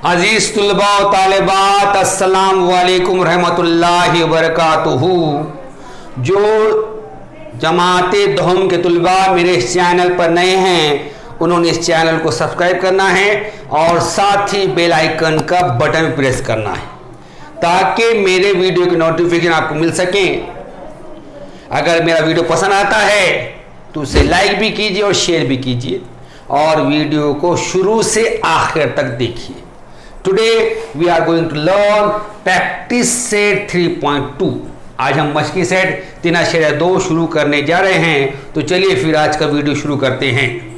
अजीज तुलबा व तालिबात, अस्सलाम वालेकुम रहमतुल्लाहि व बरकातुहू। जो जमाते दहम के तुलबा मेरे इस चैनल पर नए हैं, उन्होंने इस चैनल को सब्सक्राइब करना है और साथ ही बेल आइकन का बटन प्रेस करना है ताकि मेरे वीडियो की नोटिफिकेशन आपको मिल सके। अगर मेरा वीडियो पसंद आता है तो उसे लाइक भी कीजिए और शेयर भी कीजिए और वीडियो को शुरू से आखिर तक देखिए। Today we are going to learn practice set 3.2। आज हम मशकी सेट 3.2 शुरू करने जा रहे हैं। तो चलिए फिर आज का वीडियो शुरू करते हैं।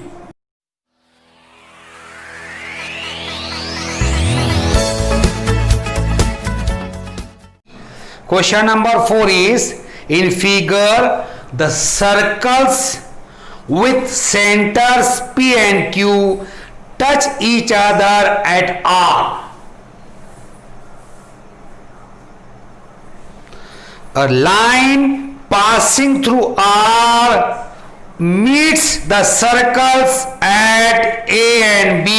Question number 4 is, in figure the circles with centers P and Q touch each other at R. A line passing through R meets the circles at A and B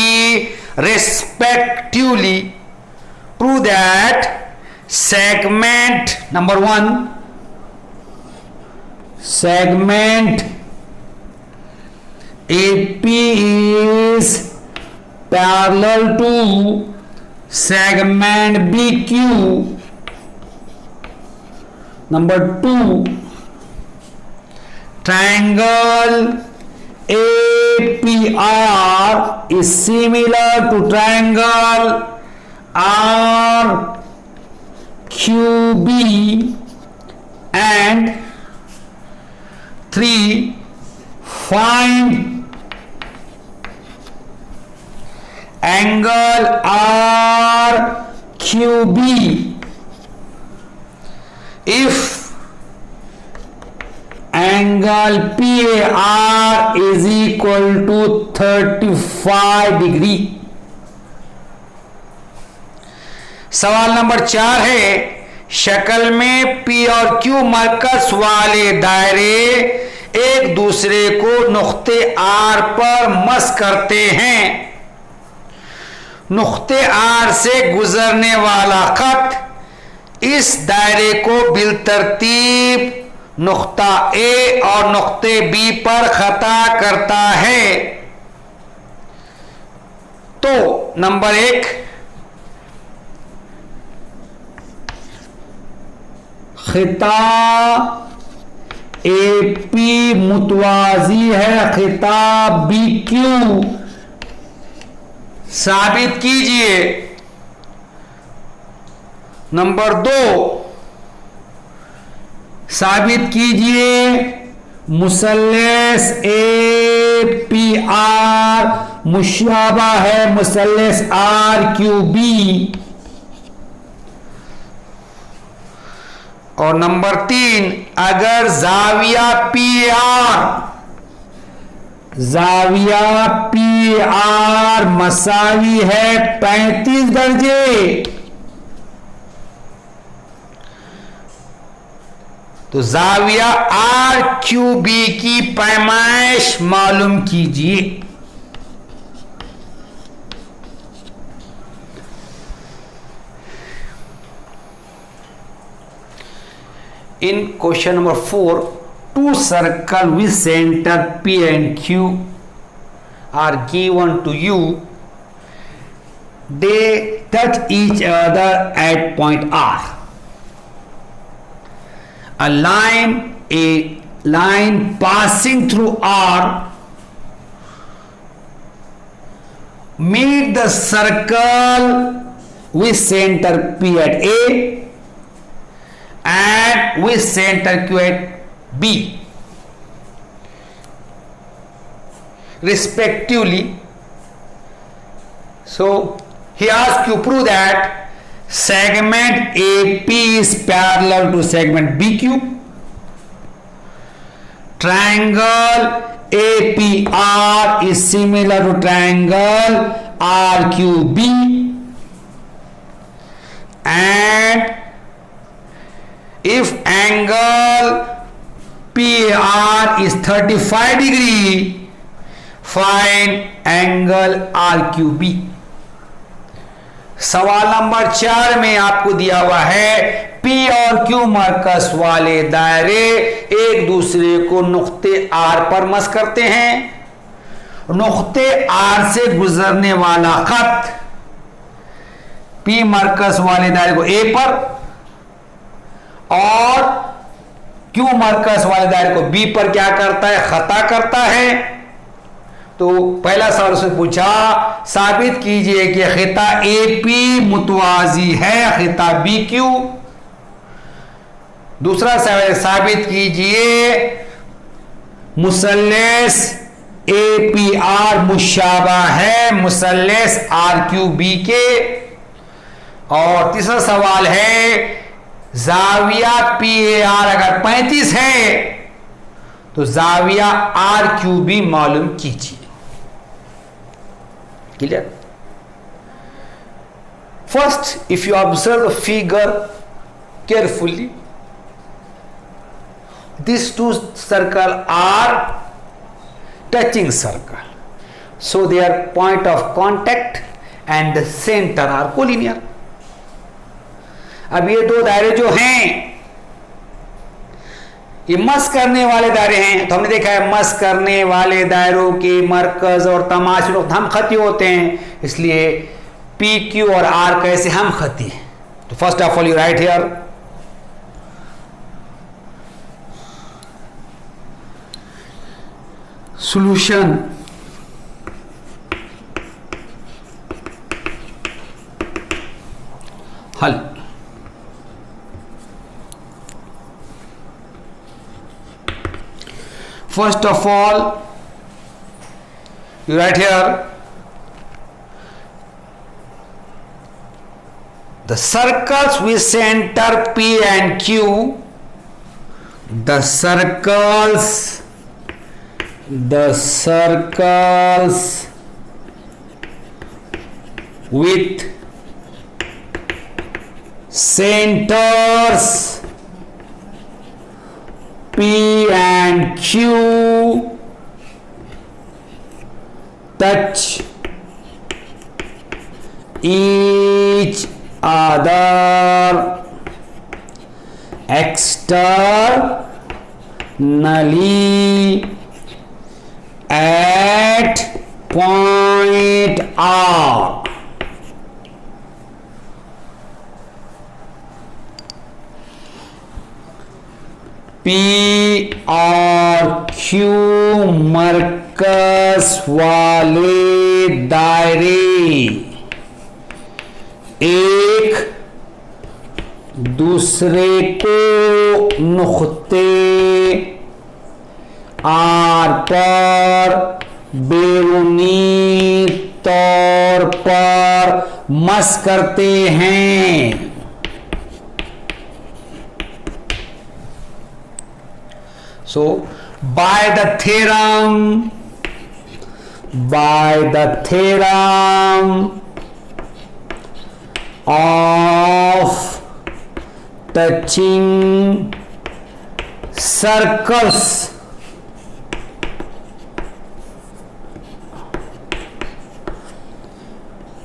respectively. Prove that segment number 1, segment AP is parallel to segment BQ. Number 2, triangle APR is similar to triangle RQB. And 3, find angle RQB if angle PAR is equal to 35 degree. सवाल number 4 है, शक्ल में P और Q मरकज वाले दायरे एक दूसरे को नुक्ते R पर मस करते हैं। नुक्ते R से गुजरने वाला खत इस दायरे को बिलतरतीब नुक्ता A और नुक्ते B पर खता करता है। तो नंबर 1, खिता AP मुतवाजी है खिता BQ, साबित कीजिए। नंबर 2, साबित कीजिए मुसल्लस APR मुशाबा है मुसल्लस RQB। और नंबर 3, अगर जाविया PR मसावी है 35 दर्जे, तो जाविया RQB की पैमाइश मालूम कीजिए। In question number 4, two circles with center P and Q are given to you. They touch each other at point R. A line passing through R meet the circle with center P at A and with center Q at B respectively. So he asks you prove that segment AP is parallel to segment BQ, triangle APR is similar to triangle RQB, and if angle PAR is 35 degree, find angle RQB. सवाल number 4 में आपको दिया हुआ है P और Q मरकज वाले दायरे एक दूसरे को नुक्ते आर पर मस करते हैं। नुक्ते आर से गुजरने वाला खत पी मरकज वाले दायरे को ए पर और क्यू मरकज वाले दायरे को बी पर क्या करता है, खता करता है। तो पहला सवाल उसने पूछा साबित कीजिए कि खिता ए पी मुतवाजी है खिता बी क्यू। दूसरा सवाल साबित कीजिए मुसल्लेस ए पी आर मुशाबा है मुसल्लेस आर क्यू बी के। और तीसरा सवाल है जाविया पी ए आर अगर 35 है तो जाविया आर क्यू बी मालूम कीजिए। Clear? First, if you observe the figure carefully, these two circles are touching circle, so their point of contact and the center are collinear. अब ये दो दायरे जो हैं ये मस करने वाले दायरे हैं। तो हमने देखा है मस करने वाले दायरों के मरकज और तमाशी हम खती होते हैं, इसलिए पी क्यू और आर कैसे हम खती हैं। तो first of all you right here solution. हल। First of all, you write here the circles with center P and Q, the circles with centers P and Q touch each other externally at point R. P और Q मरकज वाले दायरे एक दूसरे को नुक्ते are पर बैरूनी तौर पर मस करते हैं। So by the theorem of touching circles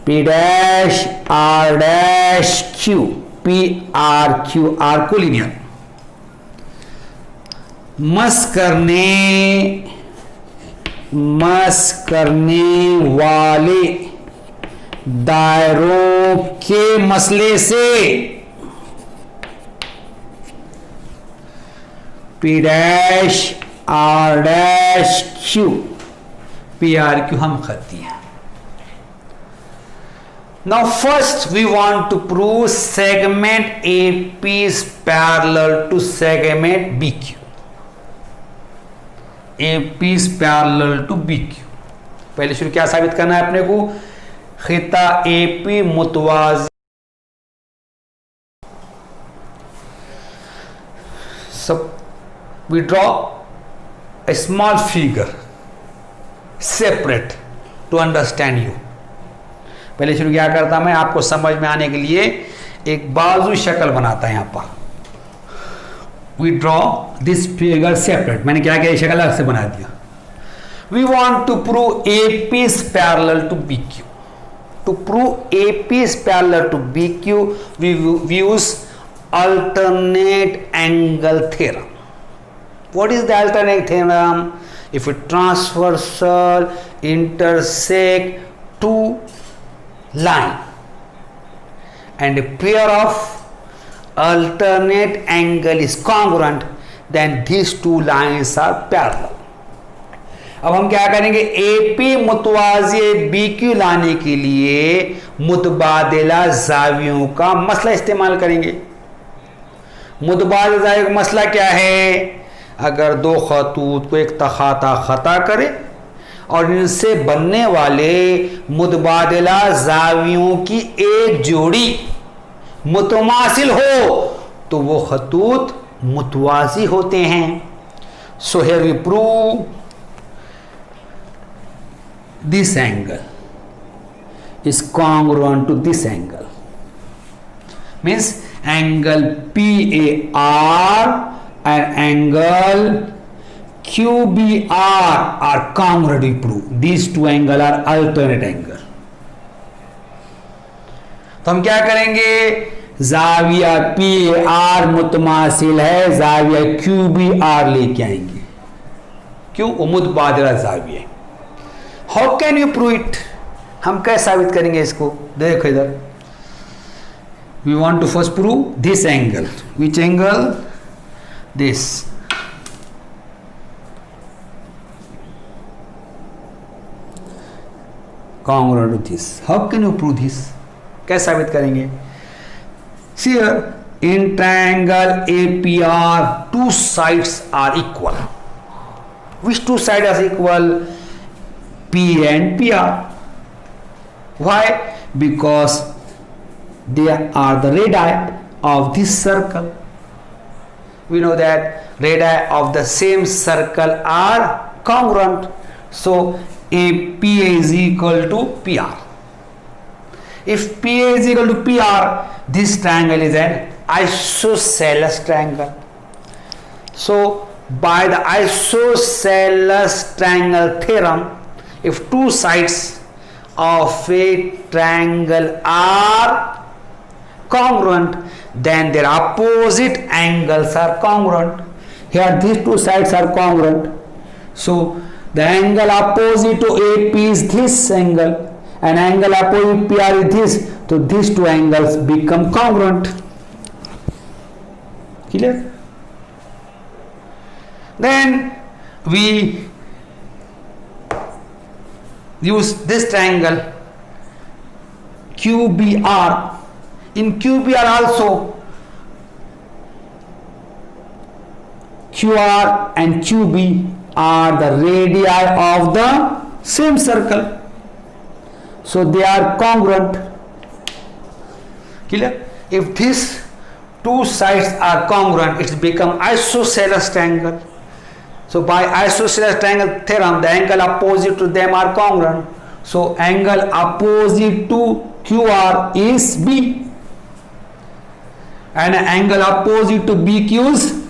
P dash R dash Q, P R Q are collinear। मस करने वाले दायरों के मसले से P dash R dash Q P R Q हम खती हैं। Now first we want to prove segment AP is parallel to segment BQ. AP is parallel to BQ। पहले शुरू क्या साबित करना है अपने को, खिता AP मुतवाज़ी। सब we draw a small figure separate to understand you। पहले शुरू क्या करता मैं आपको समझ में आने के लिए एक बाजू शक्ल बनाता है। यहां पर we draw this figure separate। मैंने क्या किया, शक्ल अलग से बना दिया। we want to prove AP is parallel to BQ। To prove AP is parallel to BQ, we use alternate angle theorem. What is the alternate theorem? If a transversal intersect two lines and a pair of alternate angle is congruent, then these two lines are parallel. अब हम क्या करेंगे, AP मुतवाज़ी BQ लाने के लिए मुतबादिला ज़ावियों का मसला इस्तेमाल करेंगे। मुतबादिला ज़ावियों का मसला क्या है? अगर दो खतूत को एक तखाता खता करे और इनसे बनने वाले मुतबादिला ज़ावियों की एक जोड़ी मुतमासिल हो तो वो खतूत मुतवाज़ी होते हैं। So here we prove this angle is congruent to this angle, means angle PAR and angle QBR are congruent. We prove these two angles are alternate angle. तो हम क्या करेंगे, जाविया PAR मुतमासिल है, जाविया QBR लेके आएंगे। क्यों? वो मुतबादिला जाविया। How can you prove it? हम कैसे साबित करेंगे इसको? देखो इधर, we want to first prove this angle. Which angle? This. congruent to this. How can you prove this? कैसे साबित करेंगे? See here, in triangle APR, two sides are equal. Which two sides are equal? P and PR. Why? Because they are the radii of this circle. We know that radii of the same circle are congruent. So PA is equal to PR. If PA is equal to PR, this triangle is an isosceles triangle. So by the isosceles triangle theorem, if two sides of a triangle are congruent, then their opposite angles are congruent. Here these two sides are congruent. So the angle opposite to AP is this angle and angle opposite PR is this. So these two angles become congruent. Clear? Then we use this triangle QBR. In QBR also, QR and QB are the radii of the same circle, so they are congruent. Clear? If these two sides are congruent, it's become isosceles triangle. So by isosceles triangle theorem, the angle opposite to them are congruent. So angle opposite to QR is B, and angle opposite to BQ is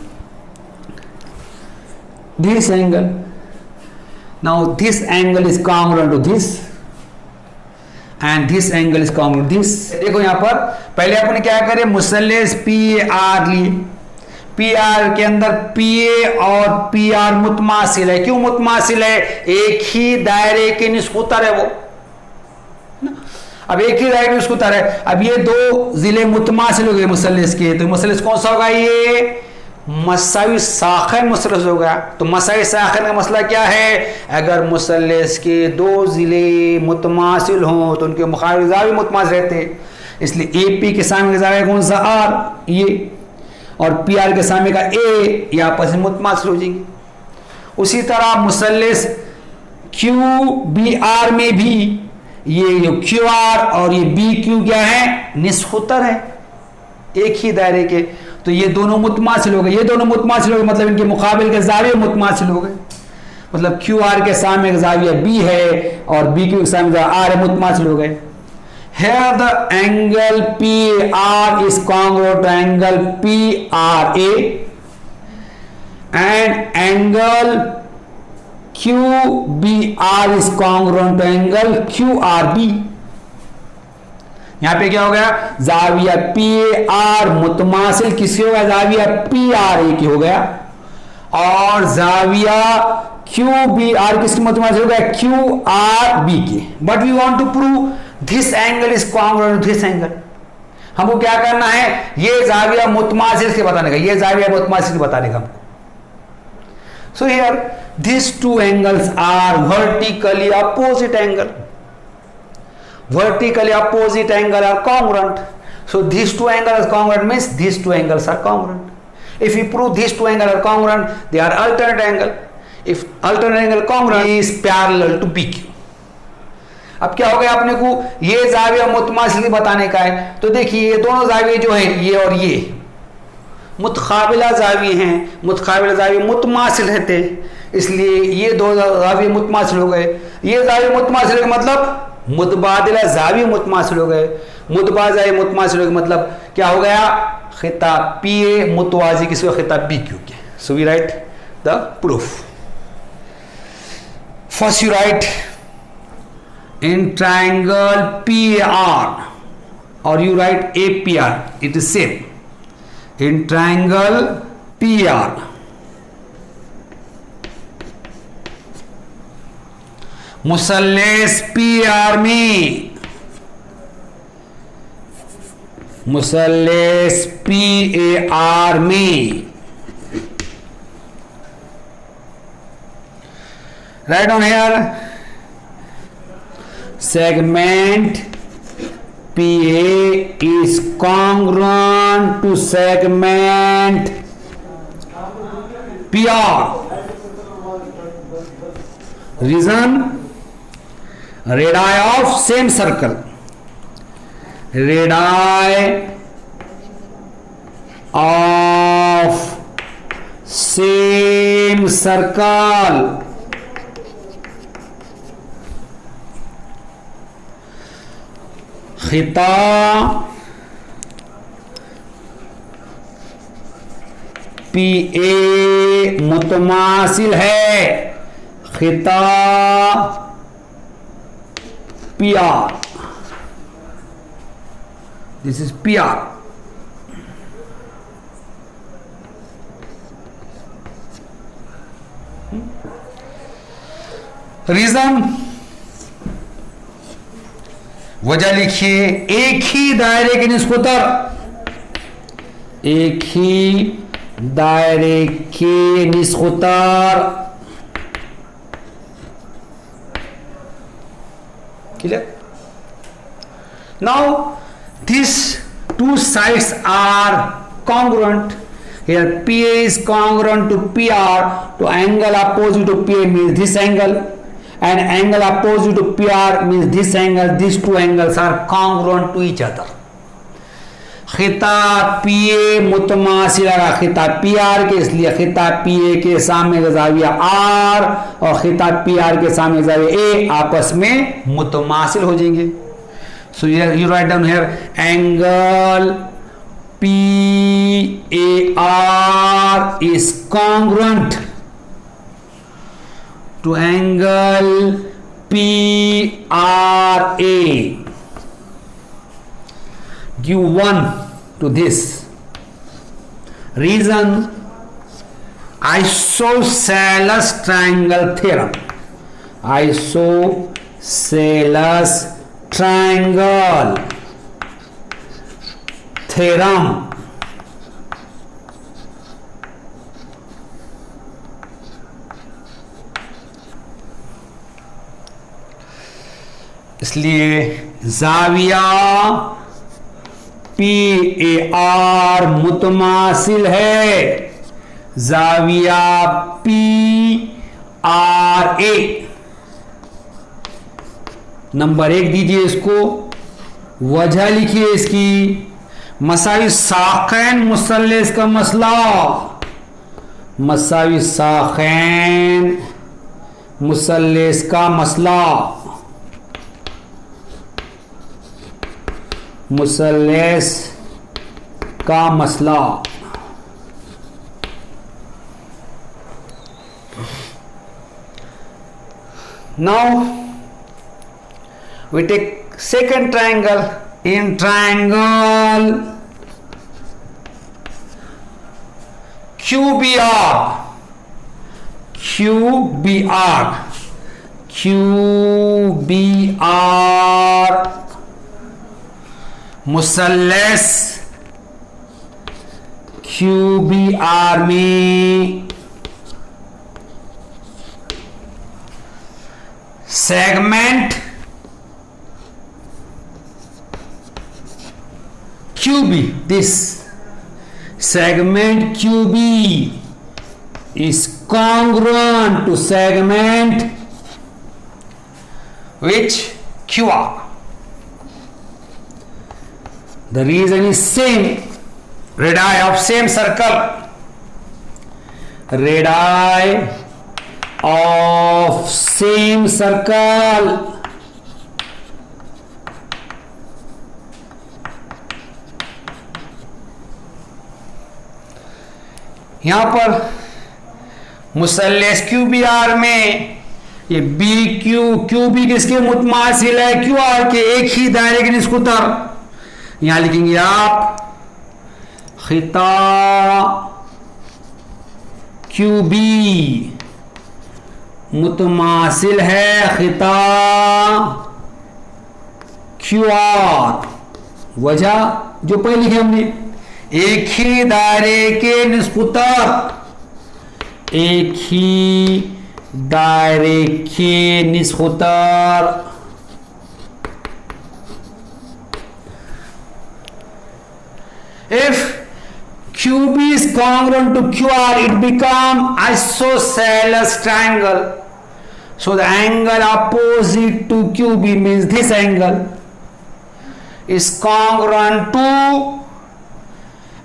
this angle. Now this angle is congruent to this and this angle is congruent to this. देखो यहाँ पर पहले अपन क्या करें, मुसल्लेस PAR लिए. PR के अंदर PA और PR मुतमासिल है. क्यों मुतमासिल है? एक ही दायरे के निस्कुतर है वो. अब एक ही दायरे के निस्कुतर है. अब ये दो जिले मुतमासिल हो गए मुसल्लेस के, तो मुसल्लेस कौन सा होगा? ये मसावी साखन मुसल्लस होगा. तो मसावी साखन का मसला क्या है? अगर मुसल्लस के दो जिले मुतमासिल हों तो उनके मुखालिफ ज़ाविये मुतमासिल रहते हैं. इसलिए AP के सामने का ज़ाविया कौन सा? R, ये, और PR के सामने का A, ये आपस में मुतमासिल हो जाएंगे. उसी तरह मुसल्लस QBR में भी ये जो QR और ये BQ क्या है? निस्खुतर है, एक ही दायरे के. तो ये दोनों मुतमासिल हो गए, ये दोनों मुतमासिल हो गए, मतलब इनके मुकाबिल के ज़ाविये मुतमासिल हो गए. मतलब QR के सामने का ज़ाविया B है और BQ के सामने का R है, मुतमासिल हो गए. Here the angle PR is congruent to angle PRA and angle QBR is congruent to angle QRB. यहां पे क्या हो गया, जाविया PAR मुतमासिल किसके हो गया, जाविया PRA की हो गया, और जाविया QBR किसकी मुतमासिल हो गया, QRB की। But we want to prove this angle is congruent to this angle. हमको क्या करना है, ये जाविया मुतमासिल के बताने का, ये जाविया मुतमासिल के बताने का हमको। So here these two angles are vertically opposite angle. Vertically opposite angle are congruent. So these two angles are congruent means these two angles are congruent. If we prove these two angles are congruent, they are alternate angle. If alternate angle congruent is parallel to PQ. अब क्या हो गया, अपने को ये जाविया मुतमासिल बताने का है। तो देखिए ये दोनों जाविये जो हैं, ये और ये मुतकाबिला जाविये हैं, मुतकाबिला जाविये मुतमासिल रहते, इसलिए ये दो जाविये मुतमासिल हो गए। ये जाविये मुतमासिल का मतलब मुतबादिला जाविये मुतमासिल हो गए, मुतबादिला मुतमासिल हो गए मतलब क्या हो गया, खिताब PA मुतवाजी किसको, खिताब PQ के। So we write the proof. First you write in triangle PAR or you write APR, it is same. In triangle PR मुसल्लेस PR में, मुसल्लेस PAR में, write down here segment PA is congruent to segment PR. Reason, radii of same circle, radii of same circle खिता PA मुतमासिल है खिता PR, this is PR। Reason, वजह लिखिए, एक ही दायरे के निस्बतर, एक ही दायरे के निस्बतर, clear. Now this two sides are congruent. Here PA is congruent to PR, to angle opposite to PA means this angle, and angle opposite to PR means this angle. These two angles are congruent to each other. खिताब PA मुतमासिल खिताब PR के, इसलिए खिताब PA के सामने का ज़ाविया R और खिताब PR के सामने ज़ाविया A आपस में मुतमासिल हो जाएंगे. So you write down here angle PAR is congruent to angle PRA. Give 1 to this. Reason, isosceles triangle theorem. Isosceles triangle theorem. इसलिए ज़ाविया PAR मुतमासिल है ज़ाविया PRA. नंबर 1 दीजिए इसको, वजह लिखिए इसकी, मसावी साखैन मुसल्लेस का मसला, मसावी साखैन मुसल्लेस का मसला, मुसल्लेस का मसला. Now we take second triangle in triangle QBR, QBR, QBR मुसल्लस QBR में segment QB, this segment QB is congruent to segment which QR. The reason is same, radii of same circle, radii of same circle यहां पर मुसल्लस QBR में ये QB किसके मुतमासिल है? QR के एक ही दायरे के निस्कुतर। यहां लिखेंगे आप खिता QB मुतमासिल है खिता QR। वजह जो पहले लिखे हमने, एक ही दायरे के निस्कुतर, एक ही दायरे के निस्कुतर। If QB is congruent to QR, it becomes isosceles triangle. So the angle opposite to QB means this angle is congruent to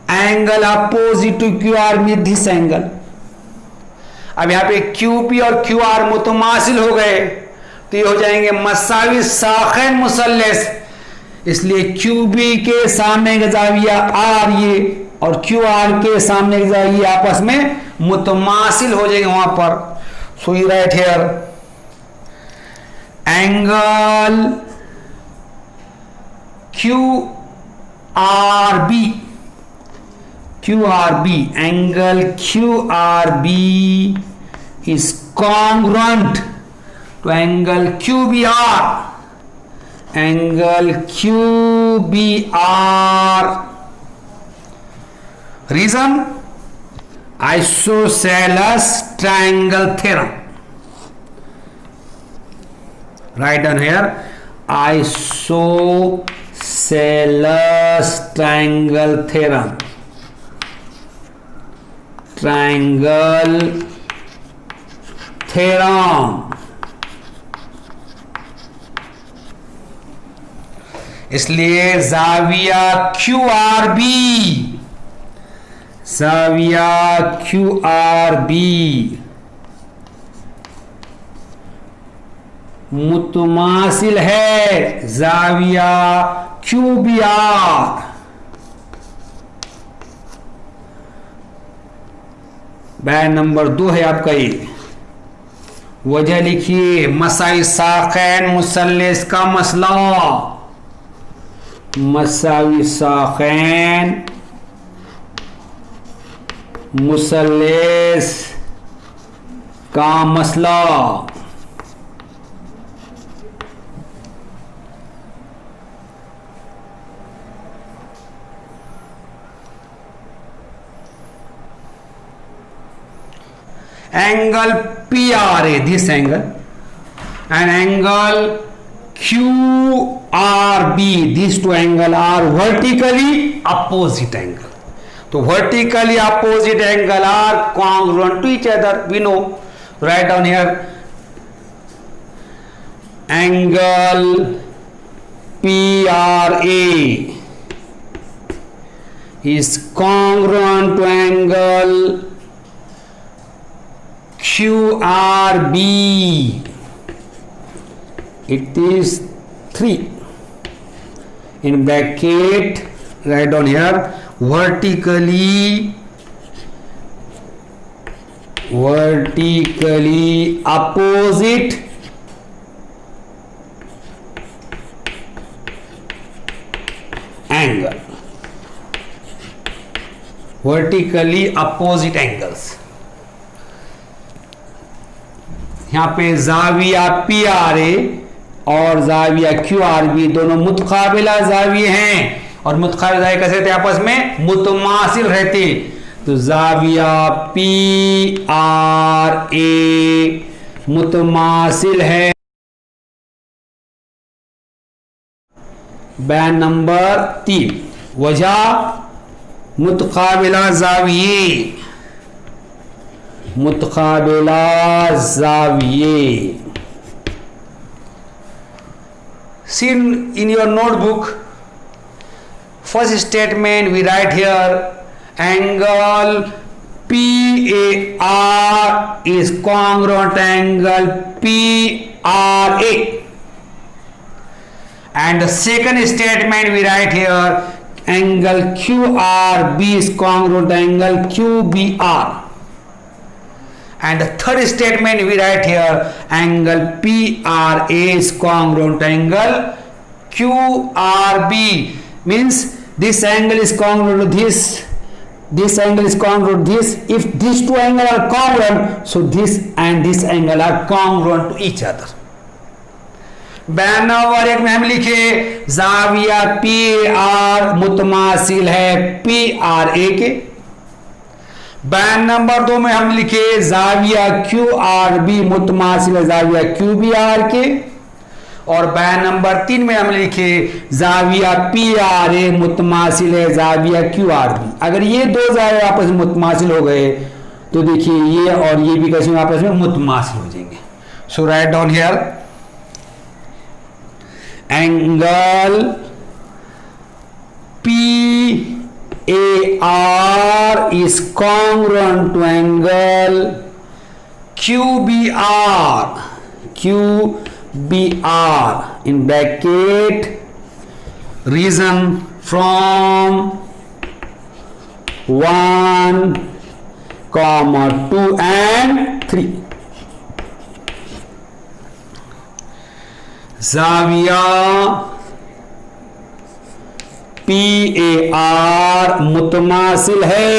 angle opposite to QR means this angle. अब यहाँ पे QP और QR मुतमासिल हो गए तो ये हो जाएंगे मसावी साखैन मुसल्लस। इसलिए QB के सामने का जाविया R ये और QR के सामने का जाविया आपस में मुतमासिल हो जाएंगे वहां पर। So you right here angle QRB, angle QRB is congruent to angle QBR. Angle QBR. Reason? Isosceles triangle theorem. Write down here. Isosceles triangle theorem. Triangle theorem. इसलिए जाविया QRB मुतमासिल है जाविया QBR। बैन नंबर 2 है आपका ये। वजह लिखिए मसाई साखैन मुसल्लस का मसला, मसावी साखैन मुसल्लस का मसला। Angle PRA, this angle, and angle QRB, these two angles are vertically opposite angle. So vertically opposite angle are congruent to each other. We know. Write down here. Angle PRA is congruent to angle QRB. It is 3 in bracket. Write down here vertically opposite angle, vertically opposite angles. यहां पे जाविया P R A और जाविया Q R B दोनों मुतकाबिला जाविये हैं, और मुतकाबिला जाविये कैसे रहते आपस में? मुतमासिल रहते। तो जाविया पी आर ए मुतमासिल है। बयान नंबर 3, वजह मुतकाबिला जाविये, मुतकाबिला जाविये। See in your notebook, first statement we write here, angle PAR is congruent angle PRA, and the second statement we write here, angle QRB is congruent angle QBR, and the third statement we write here, angle PRA is congruent angle QRB, means this angle is congruent to this angle is congruent to this. If these two angles are congruent, so this and this angle are congruent to each other. बयान number 1 में हम लिखे जाविया P R मुतमासिल है P R A के। बयान number 2 में हम लिखे जाविया क्यू आर बी मुतमासिल है जाविया क्यू बी आर के। और बयान नंबर 3 में हम लिखे जाविया पी आर ए मुतमासिल है जाविया क्यू आर बी। अगर ये दो जाविये आपस में मुतमासिल हो गए तो देखिए ये और ये भी कैसे आपस में मुतमासिल हो जाएंगे। So write down here, angle PAR is congruent to angle QBR in bracket, region from 1, 2 and 3. जाविया PAR मुतमासिल है,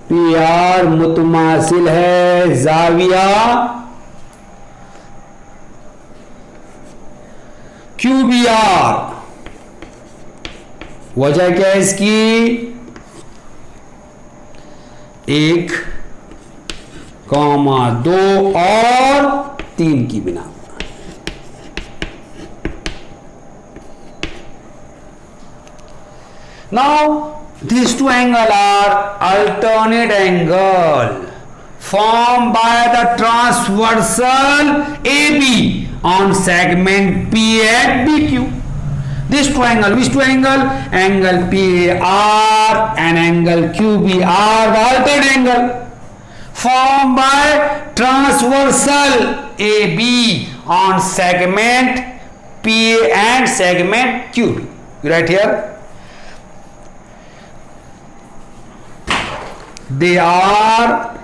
PR मुतमासिल है जाविया QBR। वजह क्या है इसकी? 1, 2 और 3 की बिना। Now these two angles are alternate angle formed by the transversal AB on segment P at BQ. These two angles, which two angle? Angle PAR and angle QBR, the alternate angle formed by transversal AB on segment PA and segment QB. Right here, they are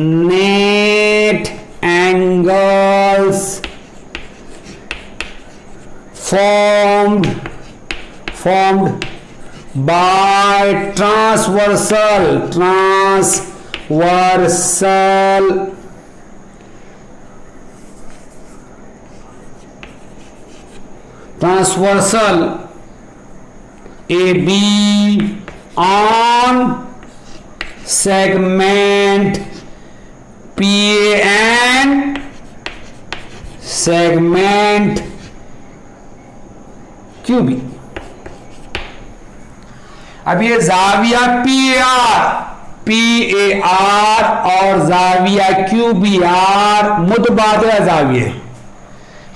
alternate angles formed by transversal AB on segment PA and segment QB। अब ये जाविया PAR और जाविया QBR मुतबादिला जाविये,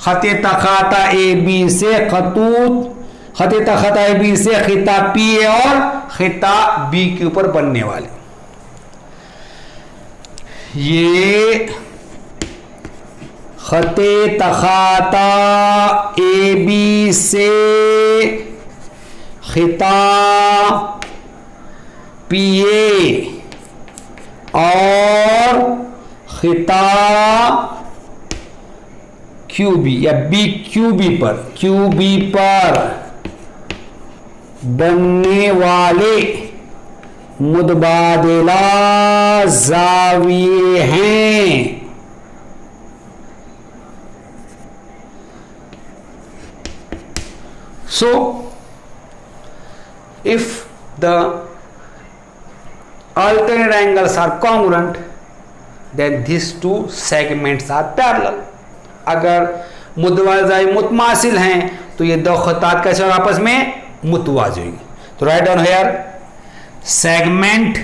खते तखाता AB से खते तखाता AB से खिता PA और खिता B के ऊपर बनने वाले। ये खते तखाता AB से खिता PA और खिता क्यूबी या बी क्यूबी पर बनने वाले मुतबादिला ज़ाविये हैं। So if the alternate angles are congruent then these two segments are parallel। अगर मुतवाज़ी मुतमासिल हैं तो ये दो खितात कैसे होंगे, आपस में मुतवाज़ी होंगे। तो right down here segment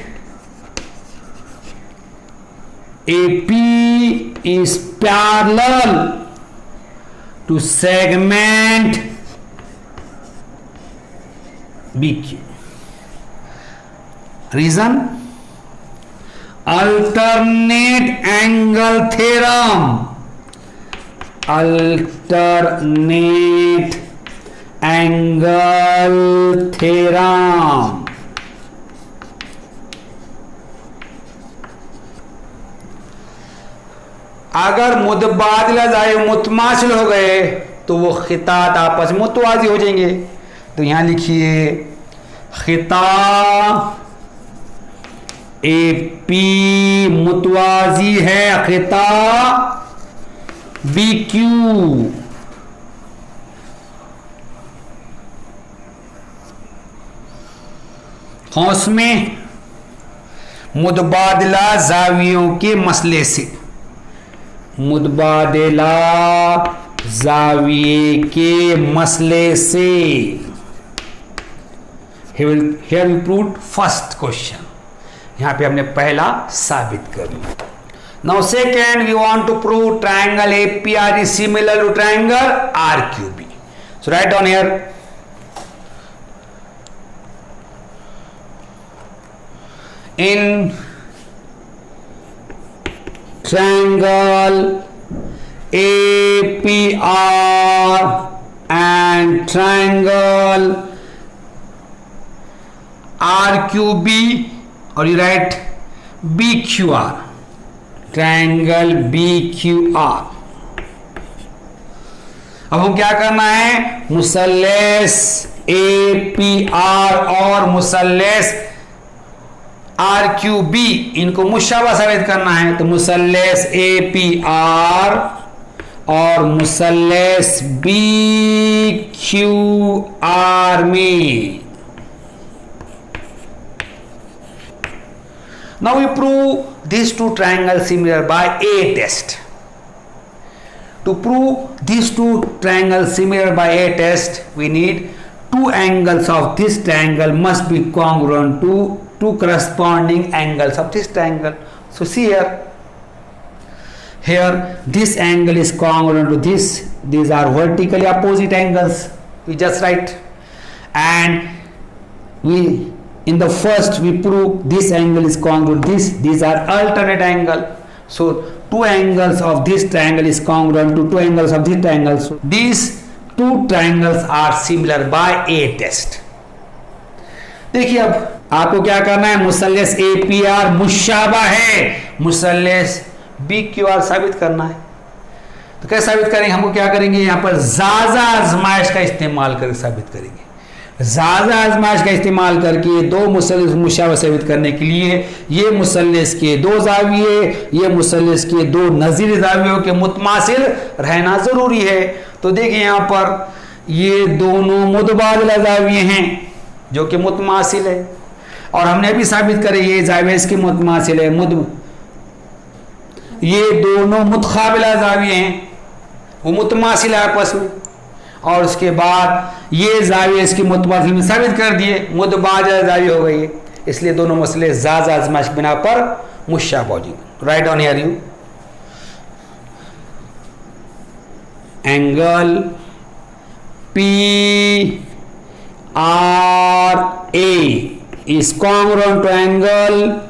AP is parallel to segment BQ। reason alternate angle theorem, alternate angle theorem। अगर मुतबादिला ज़ाय मुतमासिल हो गए तो वो खितात आपस में मुतवाज़ी हो जाएंगे। तो यहां लिखिए खिता AP मुतवाज़ी है खिता BQ। उसमें मुतबादिला ज़ावियों के मसले से, मुतबादिला ज़ाविये के मसले से। Here we proved first question। यहाँ पे हमने पहला साबित कर लिया। Now second we want to prove triangle APR is similar to triangle RQB। So write down here in triangle APR and triangle RQB, or you write BQR, triangle BQR। अब हम क्या करना है, मुसल्लस APR और मुसल्लस RQB इनको मुशाबा साबित करना है। तो मुसल्लस APR और मुसल्लस BQR में now we prove these two triangles similar by a test। To prove these two triangles similar by a test we need two angles of this triangle must be congruent to two corresponding angles of this triangle। So see here this angle is congruent to this, these are vertically opposite angles, we just write, and we in the first we prove this angle is congruent to this, these are alternate angle। So two angles of this triangle is congruent to two angles of this triangle। So these two triangles are similar by a test। देखिए अब आपको क्या करना है, मुसल्लस APR मुशाबा है मुसल्लस BQR साबित करना है। तो कैसे साबित करेंगे, हमको क्या करेंगे, यहाँ पर ज़ाज़ा आजमाइश का इस्तेमाल करके साबित करेंगे। ज़ाज़ा आजमाइश का इस्तेमाल करके दो मुसल्लस मुशाबा साबित करने के लिए ये मुसल्लस के दो ज़ाविये, ये मुसल्लस के दो नज़ीर ज़ावियों के मुतमासिल रहना ज़रूरी है। तो देखिए यहाँ पर ये दोनों मुतबादिला ज़ाविये हैं जो कि मुतमासिल है, और हमने भी साबित करे ये ज़ाविया इसके मुतमासिल है। ये दोनों मुतकाबिला ज़ाविये हैं, वो मुतमासिल है आपस में, और उसके बाद ये ज़ाविया इसकी मुतमासिल में साबित कर दिए, मुतबादिला ज़ाविया हो गई है। इसलिए दोनों मसले ज़ाज़ा आज़माइश बिना पर मुशाबह हो जाएंगे। Right down here you angle PRA is congruent to angle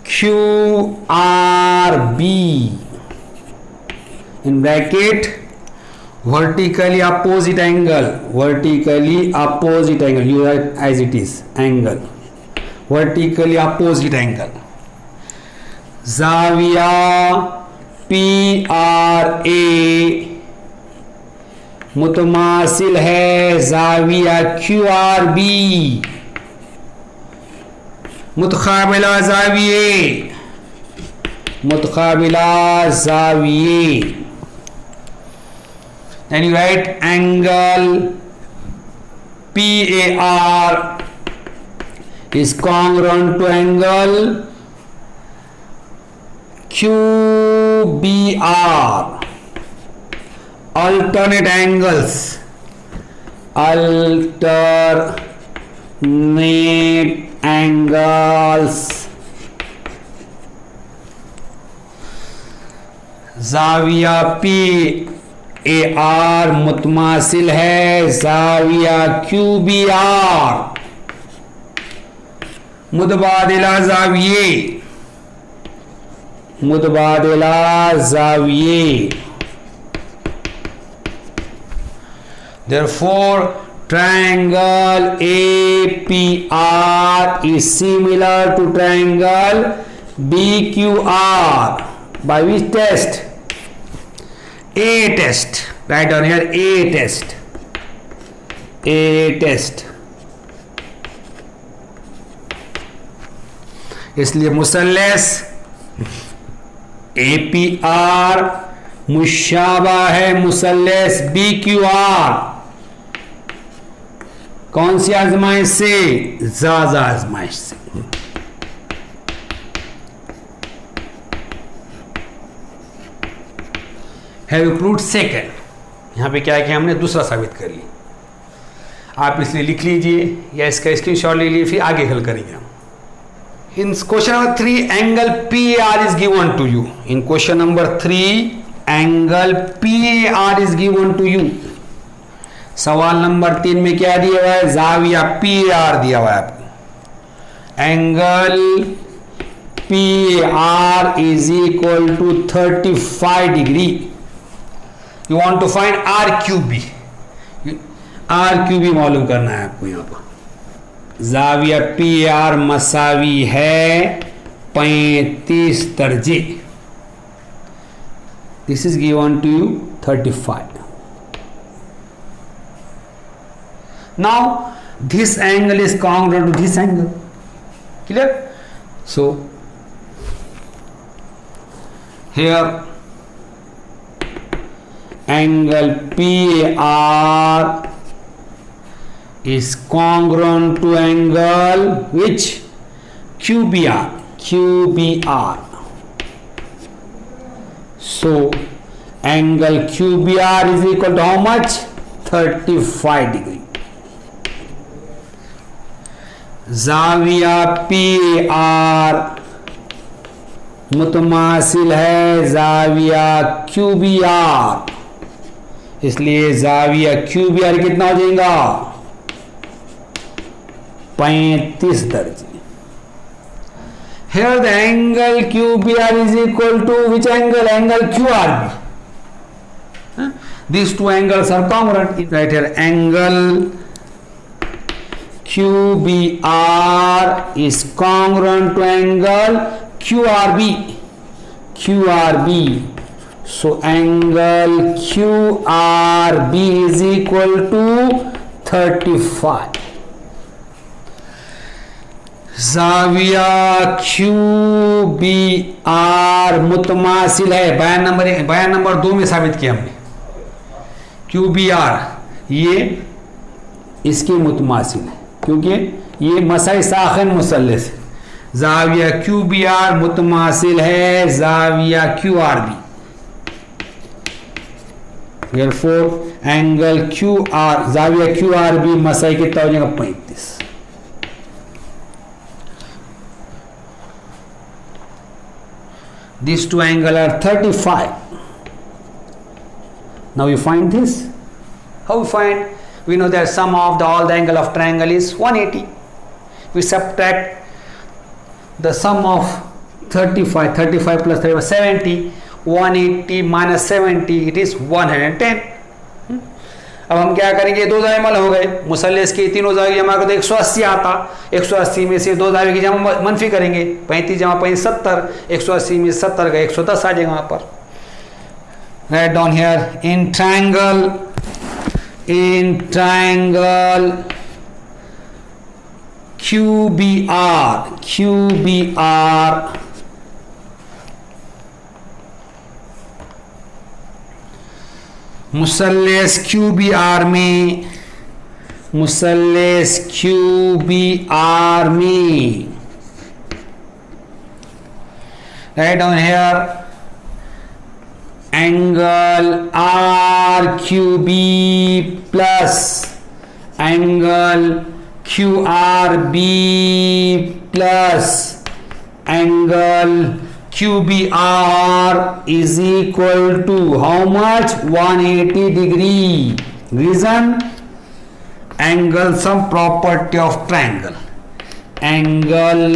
QRB in bracket vertically opposite angle, you write as it is, angle vertically opposite angle। जाविया PRA मुतमासिल है जाविया QRB। मुतकाबिला जाविये, मुतकाबिला जाविये। Then you write angle PAR is congruent to angle QBR. Alternate angles, alternate angles। जाविया PAR मुतमासिल है जाविया QBR। मुतबादिला जाविये, मुतबादिला जाविये। Therefore, triangle APR is similar to triangle BQR. By which test? A test. Write down here A test. A test. इसलिए मुसल्लस APR मुशाबा है मुसल्लस BQR। कौन सी आजमाइश से? ज़ाज़ा आजमाइश से। Have you proved second. यहां पे क्या किया हमने? दूसरा साबित कर लिया। आप इसलिए लिख लीजिए या इसका स्क्रीनशॉट ले लीजिए, फिर आगे हल करेंगे हम। In question number 3, angle PAR is given to you. In question number 3, angle PAR is given to you. सवाल नंबर 3 में क्या दिया हुआ है? जाविया PAR दिया हुआ है आपको। Angle PAR is equal to 35 degree. You want to find RQB। RQB मालूम करना है आपको। यहाँ पर जाविया PAR मसावी है 35 दर्जे। This is given to you 35। Now this angle is congruent to this angle. Clear? So here angle PAR is congruent to angle which? QBR. QBR. So angle QBR is equal to how much? 35 degree. जाविया PAR मुतमासिल है जाविया QBR। इसलिए जाविया QBR कितना हो जाएगा? 35 दर्जे। Here the angle QBR is equal to which angle? Angle QRB. These two angles are congruent. Right here, angle QBR is congruent to angle QRB. QRB. So angle QRB is equal to 35. जाविया QBR मुतमासिल है। बयान number 2 में साबित किया हमने। QBR ये इसके मुतमासिल है क्योंकि ये मसाई साखन मुसल्लस है। जाविया QBR मुतमासिल है जाविया QRB। Therefore एंगल जाविया QRB मसाई कितना हो जाएगा? 35। These two angles are 35. Now you find this. How we find? We know that sum of all the angle of triangle is 180. We subtract the sum of 35 plus 35 70. 180 minus 70 it is 110. अब हम क्या करेंगे, दो जाविमल हो गए, मुसल्लेस के तीनों जाविये जमा कर तो 180 आता, 180 में से दो जाविये की जमा मनफी करेंगे, 35 जमा 35 70, 180 में 70 का 110 आ जाएगा वहां पर। Right down here in triangle QBR मुसल्लेस QBR में right down here angle RQB plus angle QRB plus angle QBR is equal to how much? 180 degree. Reason? Angle sum property of triangle. Angle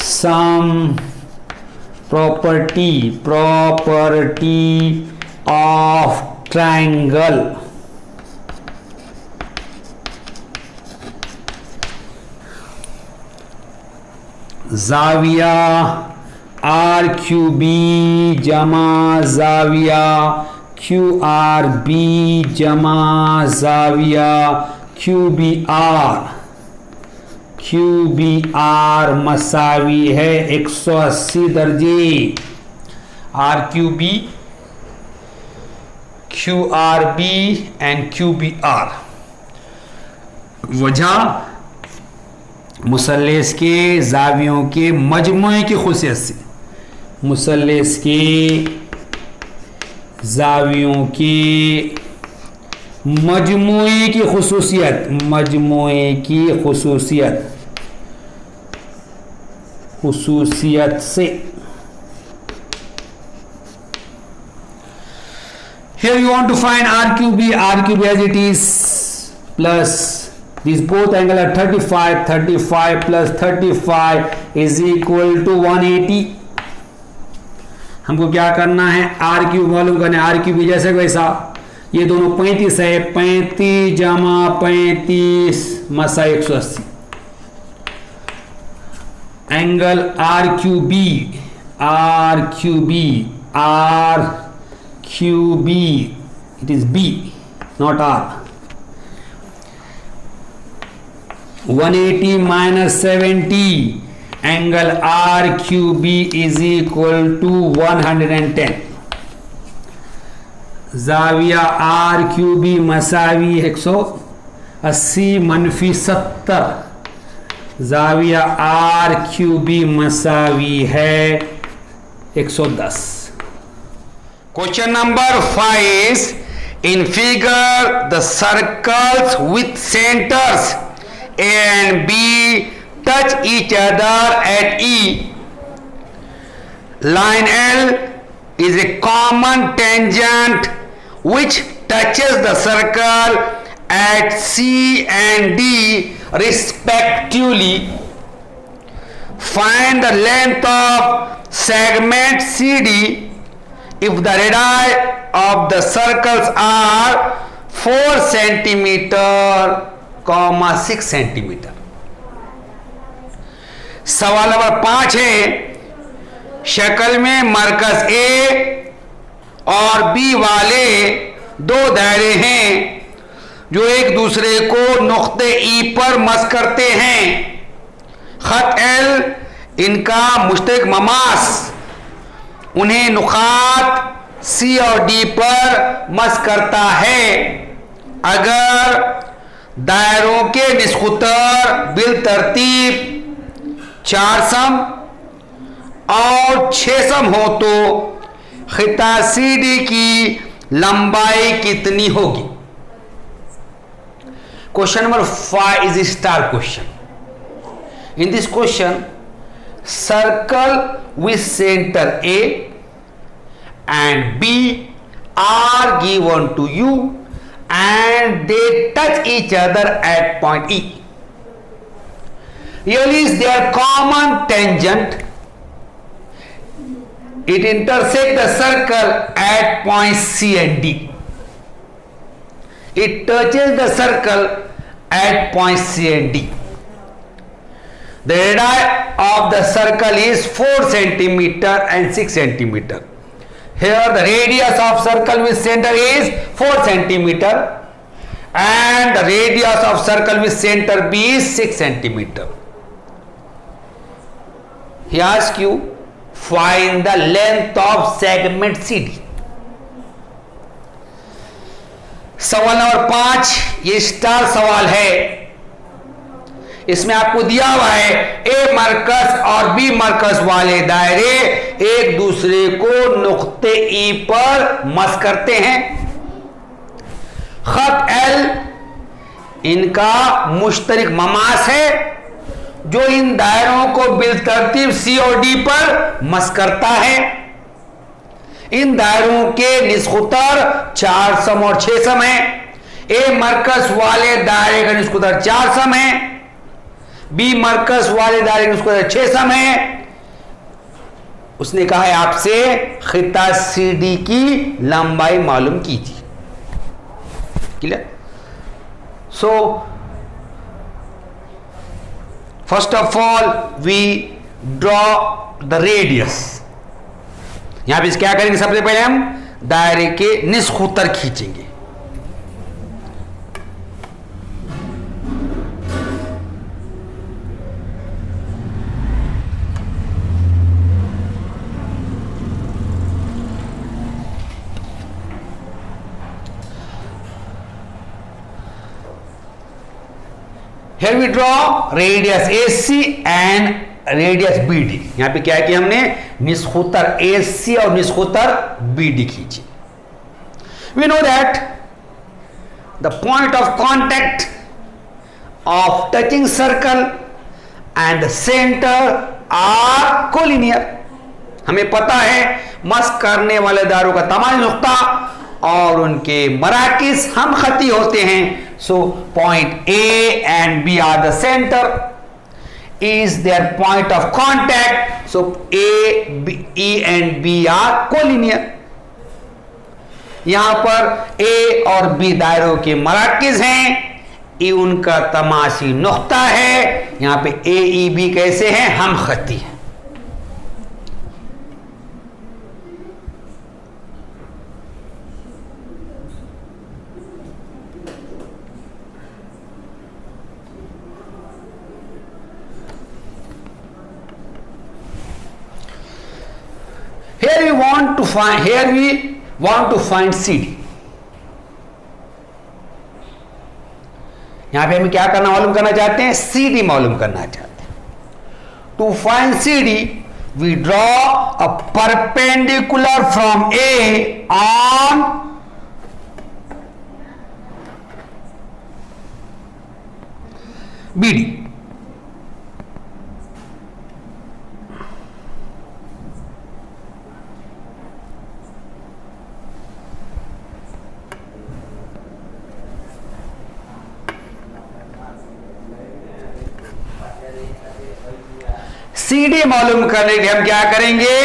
sum property of triangle. जाविया RQB जमा जाविया QRB जमा जाविया QBR मसावी है 180 दर्जे। RQB QRB and QBR वजह मुसल्लेस के जावियों के मजमुए की खुशियत से, मुसल्लेस के जावियों के मजमुए की खुसूसियत से। Here you want to find RQB as it is plus these both angle are 35 plus 35 is equal to 180। हमको क्या करना है, RQ मालूम करना है। RQB जैसे वैसा, ये दोनों 35 है, 35 जमा 35 मसा 180। Angle RQB it is B not R। 180 minus 70 angle RQB is equal to 110। जाविया RQB मसावी 180 मनफी 70, जाविया RQB मसावी है 110। Question number 5 in figure the circles with centers A and B touch each other at E. Line L is a common tangent which touches the circle at C and D respectively. Find the length of segment CD if the radii of the circles are 4 centimeter, 6 centimetre. सवाल number 5 है, शक्ल में मरकज ए और B वाले दो दायरे हैं जो एक दूसरे को नुक्ते ई पर मस करते हैं। खत एल इनका मुश्तरक ममास उन्हें नुकात सी और डी पर मस करता है। अगर दायरों के निस्खुतर बिल तरतीब 4 सम और 6 सम हो तो खिता सीडी की लंबाई कितनी होगी? Question number 5 is star question. In this question circle with centre A and B are given to you and they touch each other at point E. Here is their common tangent. It intersects the circle at point C and D. It touches the circle at point C and D. The radii of the circle is 4 centimeter and 6 centimeter. Here the radius of circle with center is 4 centimeter and the radius of circle with center B is 6 centimeter. He asks you, find the length of segment CD. सवाल number 5, ये star सवाल है। इसमें आपको दिया हुआ है ए मरकज और बी मरकज वाले दायरे एक दूसरे को नुक्ते ई पर मस करते हैं। खत एल इनका मुश्तरक ममास है जो इन दायरों को बिलतरतीब सी और डी पर मस करता है। इन दायरों के निस्खुतर 4 सम और 6 सम है। ए मरकज वाले दायरे का निस्खुतर 4 सम है, बी मरकज वाले दायरे का निस्खुतर 6 सम है। उसने कहा है आपसे खिता सी डी की लंबाई मालूम कीजिए। Clear? So first of all we draw the radius. यहां पे क्या करेंगे, सबसे पहले हम दायरे के निस्खुतर खींचेंगे। Here we draw radius AC and radius BD। यहां पे क्या है कि हमने निस्खुतर AC और निस्खुतर BD खींची। We know that the point of contact of touching circle and the center are collinear। हमें पता है मस करने वाले दायरों का तमाम नुक्ता और उनके मराकिज हम खती होते हैं। So point A and B are the centre, is their point of contact, so E and B are collinear। यहां पर A और B दायरों के मराकिज हैं, E उनका तमाशी नुक्ता है। यहां पे AEB कैसे हैं, हम खती हैं। Here we want to find CD। यहां पे हम क्या करना मालूम करना चाहते हैं, CD मालूम करना चाहते हैं। To find CD we draw a perpendicular from A on BD। CD मालूम करने के लिए हम क्या करेंगे,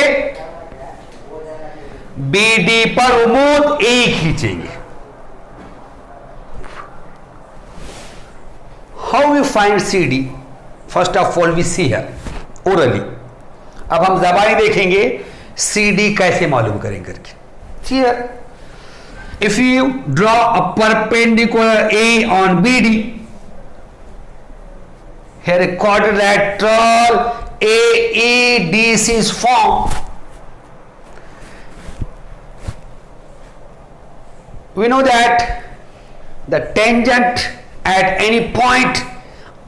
BD पर उमूद A खींचेंगे। How we find CD? First of all we see here orally। अब हम ज़बानी देखेंगे CD कैसे मालूम करेंगे करके। Here if you draw a perpendicular A on BD, here a quadrilateral AEDC is formed। We know that the tangent at any point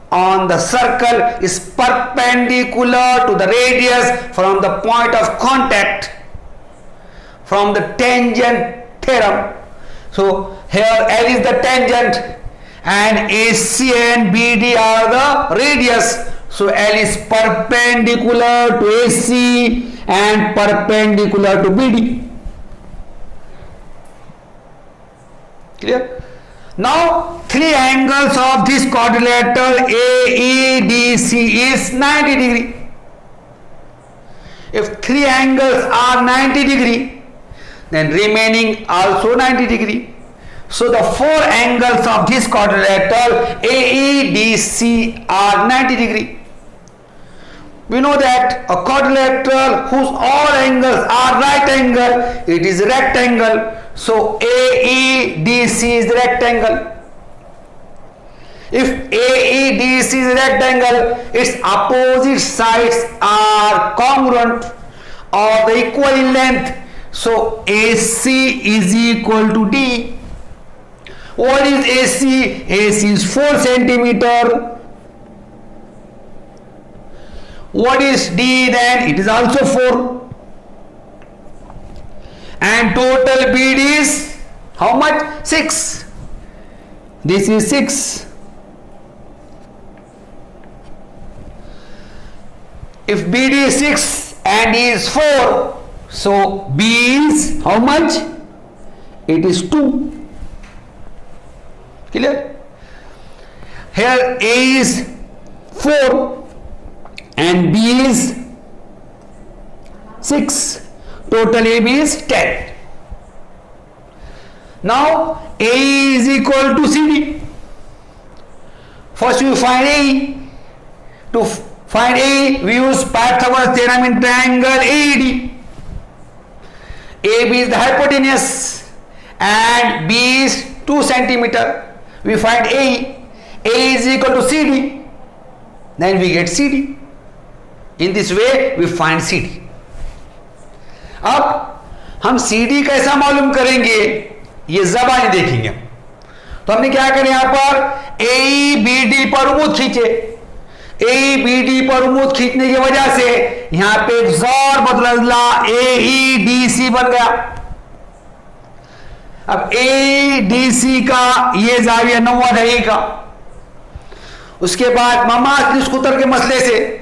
on the circle is perpendicular to the radius from the point of contact from the tangent theorem। So here L is the tangent and AC and BD are the radius। So L is perpendicular to AC and perpendicular to BD। Clear? Now three angles of this quadrilateral AEDC is 90 degree। If three angles are 90 degree, then remaining also 90 degree। So the four angles of this quadrilateral AEDC are 90 degree. We know that a quadrilateral whose all angles are right angle, it is rectangle. So AEDC is rectangle. If AEDC is rectangle, its opposite sides are congruent or the equal in length. So AC is equal to D. What is AC? AC is 4 centimeter. What is D then? It is also 4. And total BD is how much? 6. This is 6. If BD is 6 and D is 4, so B is how much? It is 2. Clear? Here A is 4 and B is 6. Total AB is 10. Now A is equal to CD. First we find A. To find A, we use Pythagoras theorem in triangle AED. AB is the hypotenuse and B is 2 centimeter. We find A. A is equal to CD. Then we get CD. In this way we find CD. अब हम CD कैसा मालूम करेंगे, ये ज़बानी देखेंगे. तो हमने क्या करें, यहां पर AEBD पर उम्मीद खींचे. AEBD पर उम्मीद खींचने की वजह से यहां पे एक जोर बदला, AEDC बन गया. अब AEDC का ये जाविया 90 है का. उसके बाद ममास निस्कुतर के मसले से